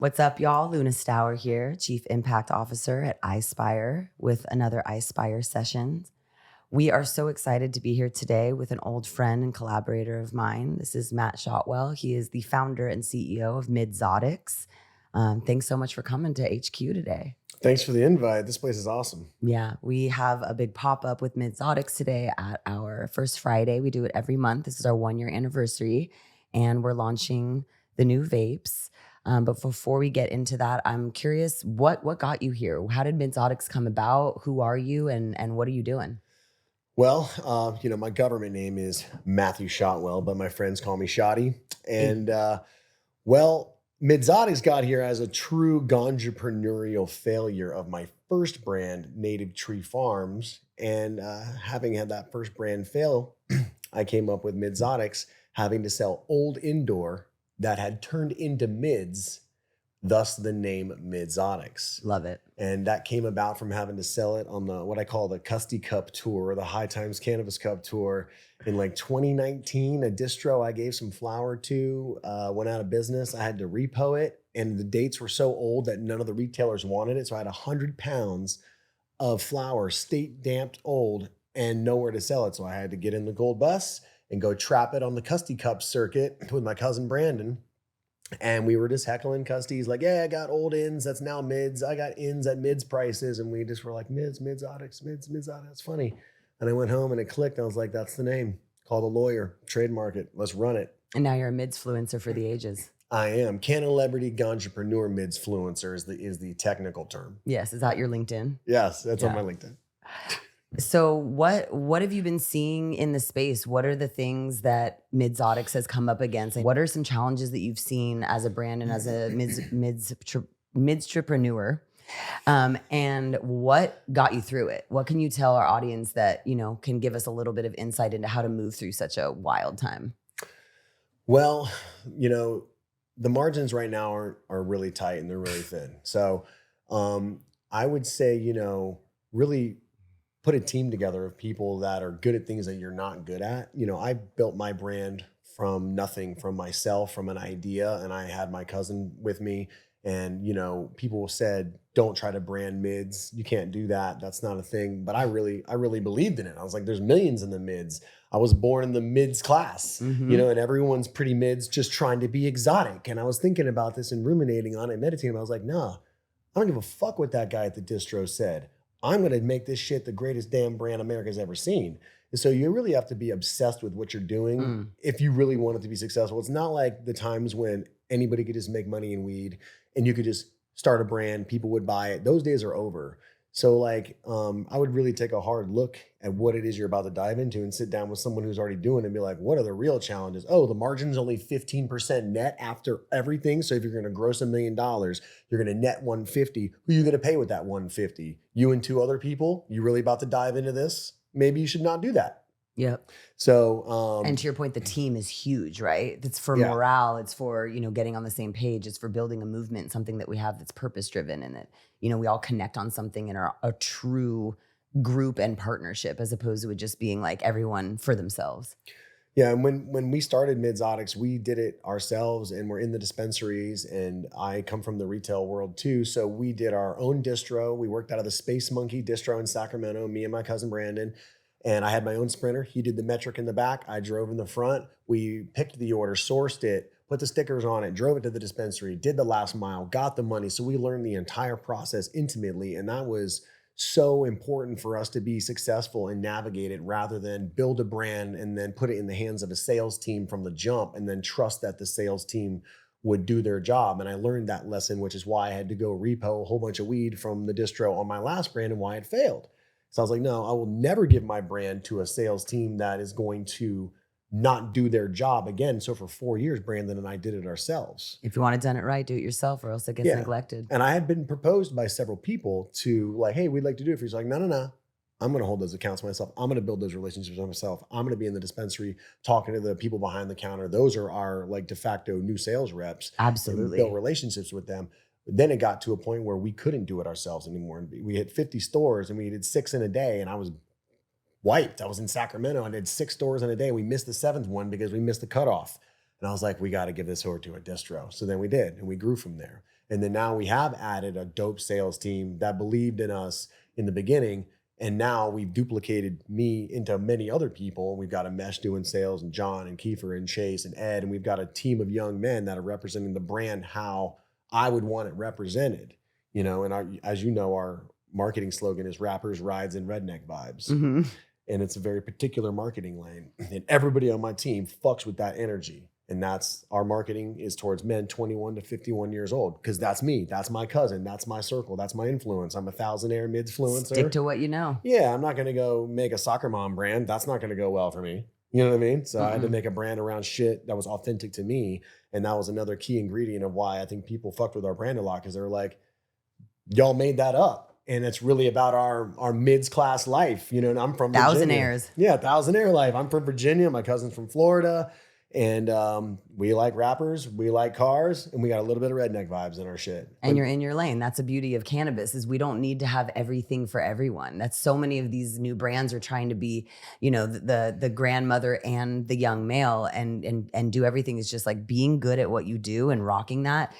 What's up, y'all? Luna Stour here, Chief Impact Officer at Ispire with another Ispire Sessions. We are so excited to be here today with an old friend and collaborator of mine. This is Matt Shotwell. He is the founder and CEO of Midzotics. Thanks so much for coming to HQ today. Thanks for the invite. This place is awesome. Yeah, we have a big pop-up with Midzotics today at our first Friday. We do it every month. This is our 1-year anniversary, and we're launching the new vapes. But before we get into that, I'm curious, what got you here? How did Midzotics come about? Who are you, and what are you doing? Well, my government name is Matthew Shotwell, but my friends call me Shotty. And Midzotics got here as a true ganjapreneurial failure of my first brand, Native Tree Farms. And having had that first brand fail, I came up with Midzotics, having to sell old indoor that had turned into mids, thus the name Midzotics. Love it. And that came about from having to sell it on the what I call the Custy Cup tour, or the High Times Cannabis Cup tour in like 2019. A distro I gave some flower to went out of business. I had to repo it, and the dates were so old that none of the retailers wanted it. So I had 100 pounds of flower, state damped old, and nowhere to sell it. So I had to get in the gold bus and go trap it on the Custy Cup circuit with my cousin Brandon. And we were just heckling Custies like, yeah, I got old ins, that's now mids. I got ins at mids prices. And we just were like, Midzotics. That's funny. And I went home and it clicked. I was like, that's the name. Call the lawyer, trademark it. Let's run it. And now you're a midsfluencer for the ages. I am. Celebrity ganjapreneur midsfluencer is the technical term. Yes. Is that your LinkedIn? Yes, that's on my LinkedIn. So what have you been seeing in the space? What are the things that Midzotics has come up against? What are some challenges that you've seen as a brand and as a midstripreneur? And what got you through it? What can you tell our audience that, can give us a little bit of insight into how to move through such a wild time? Well, the margins right now are really tight and they're really thin. So I would say, really put a team together of people that are good at things that you're not good at. I built my brand from nothing, from myself, from an idea, and I had my cousin with me. And, people said, don't try to brand mids. You can't do that. That's not a thing. But I really believed in it. I was like, there's millions in the mids. I was born in the mids class, and everyone's pretty mids just trying to be exotic. And I was thinking about this and ruminating on it, meditating. I was like, nah, I don't give a fuck what that guy at the distro said. I'm going to make this shit the greatest damn brand America's ever seen. And so you really have to be obsessed with what you're doing if you really want it to be successful. It's not like the times when anybody could just make money in weed and you could just start a brand, people would buy it. Those days are over. So I would really take a hard look at what it is you're about to dive into and sit down with someone who's already doing it and be like, what are the real challenges? Oh, the margin's only 15% net after everything. So if you're going to gross $1 million, you're going to net 150. Who are you going to pay with that 150? You and 2 other people? You really about to dive into this? Maybe you should not do that. Yep. So, and to your point, the team is huge, right? It's for morale. It's for, getting on the same page. It's for building a movement, something that we have that's purpose driven and that, we all connect on something and are a true group and partnership as opposed to it just being like everyone for themselves. Yeah. And when we started Midzotics, we did it ourselves and we're in the dispensaries, and I come from the retail world too. So we did our own distro. We worked out of the Space Monkey distro in Sacramento, me and my cousin Brandon. And I had my own sprinter. He did the metric in the back. I drove in the front. We picked the order, sourced it, put the stickers on it, drove it to the dispensary, did the last mile, got the money. So we learned the entire process intimately. And that was so important for us to be successful and navigate it rather than build a brand and then put it in the hands of a sales team from the jump and then trust that the sales team would do their job. And I learned that lesson, which is why I had to go repo a whole bunch of weed from the distro on my last brand and why it failed. So I was like, no, I will never give my brand to a sales team that is going to not do their job again. So for 4 years, Brandon and I did it ourselves. If you want it done it right, do it yourself or else it gets neglected. And I had been proposed by several people to like, hey, we'd like to do it for you. He's like, no. I'm going to hold those accounts myself. I'm going to build those relationships myself. I'm going to be in the dispensary talking to the people behind the counter. Those are our like de facto new sales reps. Absolutely. Build relationships with them. Then it got to a point where we couldn't do it ourselves anymore. We had 50 stores and we did 6 in a day, and I was wiped. I was in Sacramento. I did 6 stores in a day. We missed the 7th one because we missed the cutoff. And I was like, we got to give this over to a distro. So then we did, and we grew from there. And then now we have added a dope sales team that believed in us in the beginning. And now we've duplicated me into many other people. We've got a mesh doing sales, and John and Kiefer and Chase and Ed. And we've got a team of young men that are representing the brand how I would want it represented. And as you know, our marketing slogan is rappers, rides, and redneck vibes. Mm-hmm. And it's a very particular marketing lane. And everybody on my team fucks with that energy. And that's our marketing is towards men 21 to 51 years old. Because that's me. That's my cousin. That's my circle. That's my influence. I'm a thousandaire midsfluencer. Stick to what you know. Yeah, I'm not going to go make a soccer mom brand. That's not going to go well for me. You know what I mean? So I had to make a brand around shit that was authentic to me. And that was another key ingredient of why I think people fucked with our brand a lot, because they were like, y'all made that up. And it's really about our mids class life, and I'm from Virginia. Thousandaires. Yeah, thousandaire life. I'm from Virginia. My cousin's from Florida. And we like rappers, we like cars, and we got a little bit of redneck vibes in our shit. And you're in your lane. That's the beauty of cannabis, is we don't need to have everything for everyone. That's so many of these new brands are trying to be, the grandmother and the young male and do everything. Is just like being good at what you do and rocking that.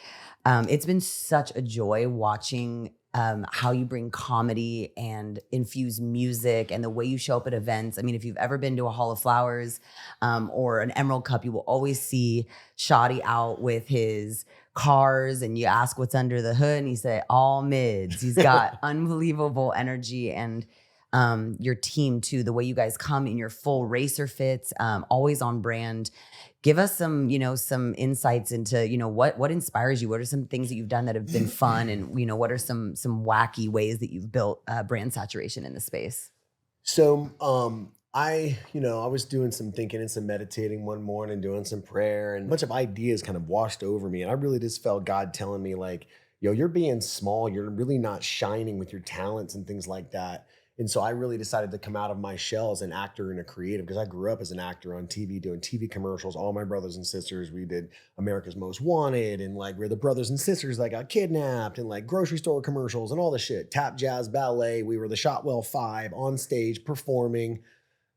It's been such a joy watching how you bring comedy and infuse music and the way you show up at events. I mean, if you've ever been to a Hall of Flowers or an Emerald Cup, you will always see Shotty out with his cars, and you ask what's under the hood and he say all mids. He's got unbelievable energy, and your team too, the way you guys come in your full racer fits, always on brand. Give us some, some insights into, what inspires you? What are some things that you've done that have been fun? And, what are some wacky ways that you've built brand saturation in the space? So I was doing some thinking and some meditating one morning, doing some prayer, and a bunch of ideas kind of washed over me. And I really just felt God telling me like, you're being small. You're really not shining with your talents and things like that. And so I really decided to come out of my shell as an actor and a creative, because I grew up as an actor on TV, doing TV commercials. All my brothers and sisters, we did America's Most Wanted, and like we're the brothers and sisters that got kidnapped, and like grocery store commercials and all the shit. Tap, jazz, ballet. We were the Shotwell Five on stage performing.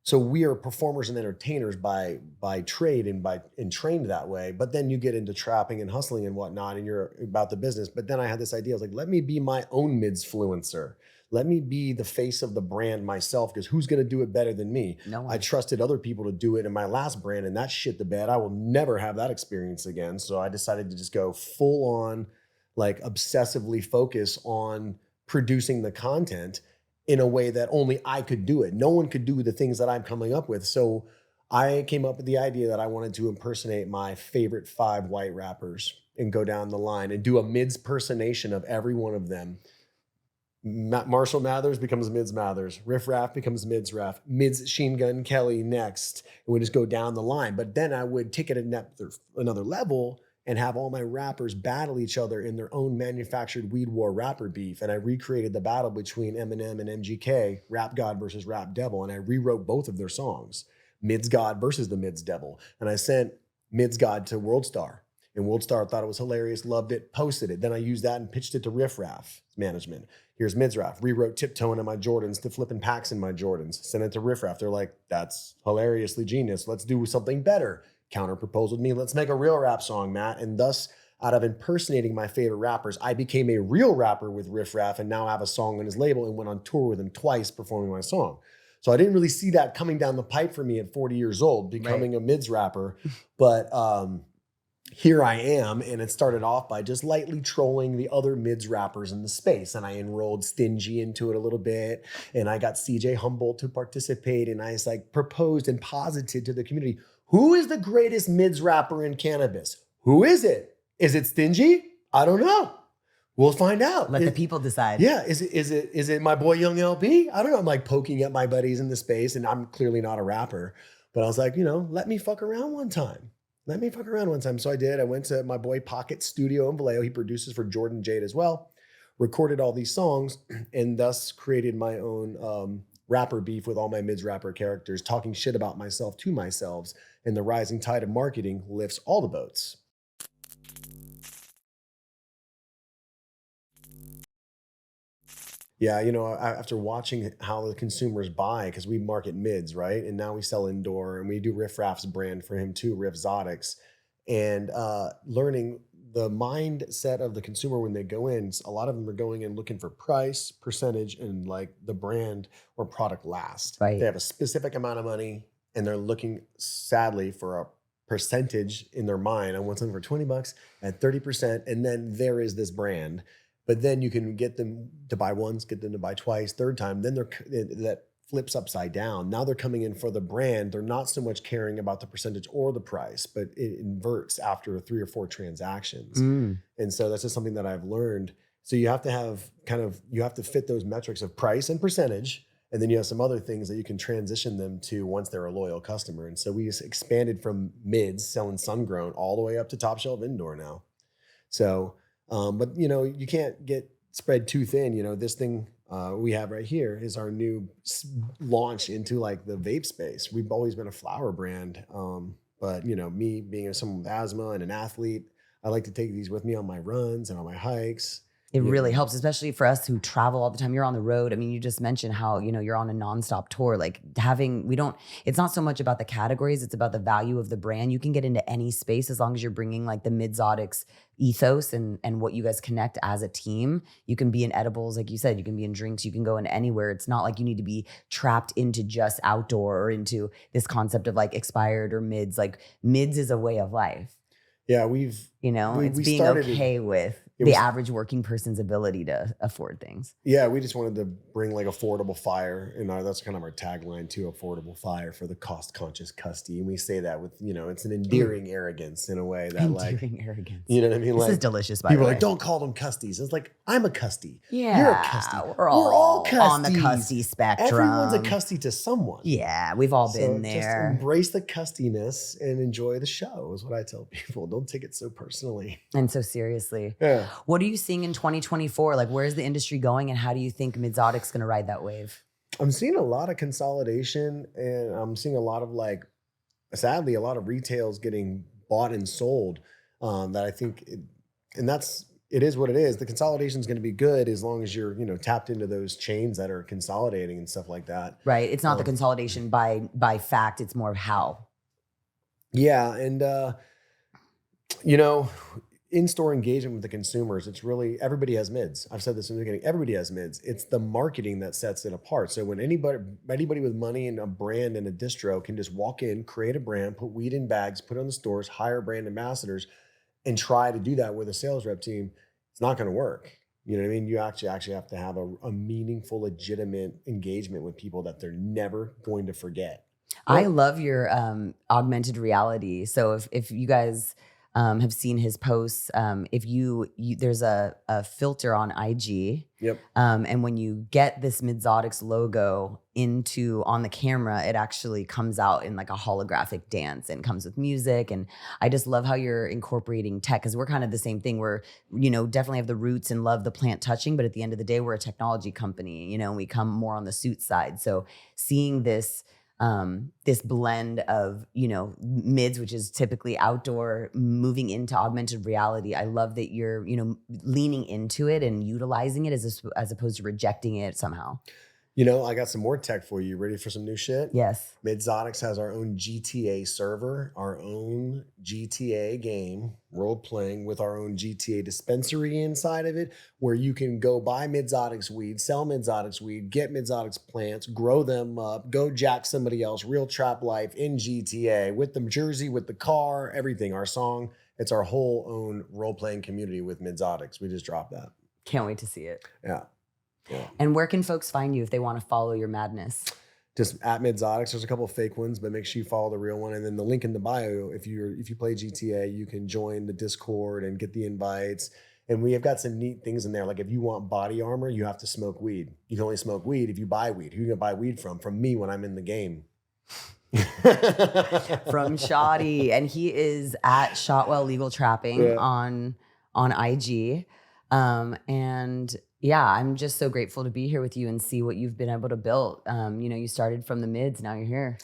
So we are performers and entertainers by trade and trained that way. But then you get into trapping and hustling and whatnot, and you're about the business. But then I had this idea. I was like, let me be my own midsfluencer. Let me be the face of the brand myself, because who's going to do it better than me? No one. I trusted other people to do it in my last brand, and that shit the bed. I will never have that experience again. So I decided to just go full on, like obsessively focus on producing the content in a way that only I could do it. No one could do the things that I'm coming up with. So I came up with the idea that I wanted to impersonate my favorite 5 white rappers and go down the line and do a mids personation of every one of them. Marshall Mathers becomes Mids Mathers. Riff Raff becomes Mids Raff. Mids Sheen Gun Kelly next. And we just go down the line. But then I would take it another level and have all my rappers battle each other in their own manufactured weed war rapper beef. And I recreated the battle between Eminem and MGK, Rap God versus Rap Devil. And I rewrote both of their songs, Mids God versus the Mids Devil. And I sent Mids God to World Star. And World Star thought it was hilarious, loved it, posted it. Then I used that and pitched it to Riff Raff management. Here's Mids Raff. Rewrote Tiptoeing in my Jordans to flipping packs in my Jordans. Sent it to Riff Raff. They're like, that's hilariously genius. Let's do something better. Counter proposed with me. Let's make a real rap song, Matt. And thus, out of impersonating my favorite rappers, I became a real rapper with Riff Raff, and now have a song on his label and went on tour with him twice performing my song. So I didn't really see that coming down the pipe for me at 40 years old, becoming a mids rapper. But here I am, and it started off by just lightly trolling the other mids rappers in the space. And I enrolled Stingy into it a little bit, and I got CJ Humboldt to participate, and I just like proposed and posited to the community, who is the greatest mids rapper in cannabis? Who is it? Is it Stingy? I don't know. We'll find out. Let the people decide. Yeah. Is it my boy Young LB? I don't know. I'm like poking at my buddies in the space, and I'm clearly not a rapper, but I was like, let me fuck around one time. So I did. I went to my boy Pocket Studio in Vallejo. He produces for Jordan Jade as well. Recorded all these songs, and thus created my own rapper beef with all my mids rapper characters, talking shit about myself to myself. And the rising tide of marketing lifts all the boats. Yeah, after watching how the consumers buy, because we market mids, right? And now we sell indoor, and we do Riff Raff's brand for him too, Riff Zotics. And learning the mindset of the consumer when they go in, a lot of them are going in looking for price, percentage, and like the brand or product last. They Right. have a specific amount of money and they're looking sadly for a percentage in their mind. I want something for $20 at 30%. And then there is this brand. But then you can get them to buy once, get them to buy twice, third time. Then that flips upside down. Now they're coming in for the brand. They're not so much caring about the percentage or the price, but it inverts after 3 or 4 transactions. Mm. And so that's just something that I've learned. So you have to have you have to fit those metrics of price and percentage. And then you have some other things that you can transition them to once they're a loyal customer. And so we just expanded from mids selling sun grown all the way up to top shelf indoor now. So, but you can't get spread too thin. This thing we have right here is our new launch into like the vape space. We've always been a flower brand. But me being someone with asthma and an athlete, I like to take these with me on my runs and on my hikes. It really helps, especially for us who travel all the time. You're on the road. I mean, you just mentioned how, you're on a nonstop tour. Like it's not so much about the categories, it's about the value of the brand. You can get into any space as long as you're bringing like the Midzotics ethos and what you guys connect as a team. You can be in edibles, like you said, you can be in drinks, you can go in anywhere. It's not like you need to be trapped into just outdoor or into this concept of like expired or mids. Like mids is a way of life. Yeah, it's being okay with the average working person's ability to afford things. Yeah, we just wanted to bring like affordable fire. And that's kind of our tagline too, affordable fire for the cost conscious custy. And we say that with, it's an endearing arrogance in a way that endearing arrogance. You know what I mean? This is delicious, by the way. People are like, don't call them custies. It's like, I'm a custy. Yeah. You're a custy. We're all custies. on the custy spectrum. Everyone's a custy to someone. Yeah, we've all been there. Just embrace the custiness and enjoy the show is what I tell people. Don't take it so personally. And so seriously. Yeah. What are you seeing in 2024? Like, where's the industry going and how do you think Midzotics going to ride that wave? I'm seeing a lot of consolidation and I'm seeing a lot of sadly, a lot of retails getting bought and sold that I think, it is what it is. The consolidation is going to be good as long as you're, tapped into those chains that are consolidating and stuff like that. Right. It's not the consolidation by fact. It's more of how. Yeah. And, in-store engagement with the consumers, it's really, everybody has mids. I've said this in the beginning, everybody has mids. It's the marketing that sets it apart. So when anybody with money and a brand and a distro can just walk in, create a brand, put weed in bags, put it on the stores, hire brand ambassadors, and try to do that with a sales rep team, it's not going to work. You know what I mean? You actually have to have a meaningful, legitimate engagement with people that they're never going to forget. I love your augmented reality. So if you guys have seen his posts, if you there's a filter on IG. Yep. And when you get this Midzotics logo on the camera, it actually comes out in like a holographic dance and comes with music. And I just love how you're incorporating tech because we're kind of the same thing. We're, definitely have the roots and love the plant touching, but at the end of the day, we're a technology company, and we come more on the suit side. So seeing this blend of, mids, which is typically outdoor, moving into augmented reality. I love that you're, leaning into it and utilizing it as opposed to rejecting it somehow. I got some more tech for you. Ready for some new shit? Yes. Midzotics has our own GTA server, our own GTA game, role-playing with our own GTA dispensary inside of it, where you can go buy Midzotics weed, sell Midzotics weed, get Midzotics plants, grow them up, go jack somebody else, real trap life in GTA, with the jersey, with the car, everything, our song. It's our whole own role-playing community with Midzotics. We just dropped that. Can't wait to see it. Yeah. Yeah. And where can folks find you if they want to follow your madness? Just at Midzotics. There's a couple of fake ones, but make sure you follow the real one. And then the link in the bio, if you play GTA, you can join the Discord and get the invites. And we have got some neat things in there. Like if you want body armor, you have to smoke weed. You can only smoke weed if you buy weed. Who are you gonna buy weed from? From me when I'm in the game. From Shoddy. And he is at Shotwell Legal Trapping on IG. And yeah, I'm just so grateful to be here with you and see what you've been able to build. You started from the mids, now you're here.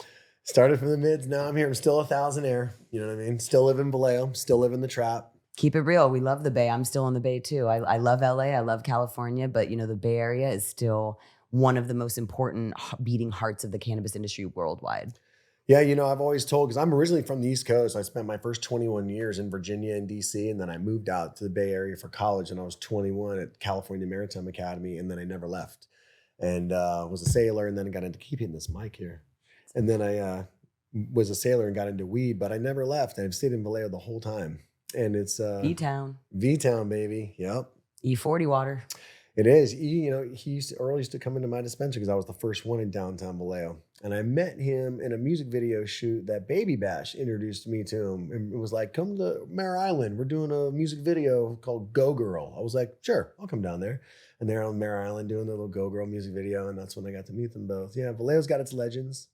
Started from the mids, now I'm here. I'm still a thousandaire. You know what I mean? Still live in Vallejo, still live in the trap. Keep it real. We love the Bay. I'm still in the Bay too. I love LA, I love California, but the Bay Area is still one of the most important beating hearts of the cannabis industry worldwide. Yeah, I've always told because I'm originally from the East Coast. I spent my first 21 years in Virginia and DC, and then I moved out to the Bay Area for college when I was 21 at California Maritime Academy, and then I never left. And was a sailor, and then I got into keep hitting this mic here. And then I was a sailor and got into weed, but I never left. I've stayed in Vallejo the whole time, and it's E-Town, V Town, baby. Yep. E40 water. It is. Earl used to come into my dispensary because I was the first one in downtown Vallejo. And I met him in a music video shoot that Baby Bash introduced me to him. And it was like, come to Mare Island. We're doing a music video called Go Girl. I was like, sure, I'll come down there. And they're on Mare Island doing the little Go Girl music video. And that's when I got to meet them both. Yeah, Vallejo's got its legends.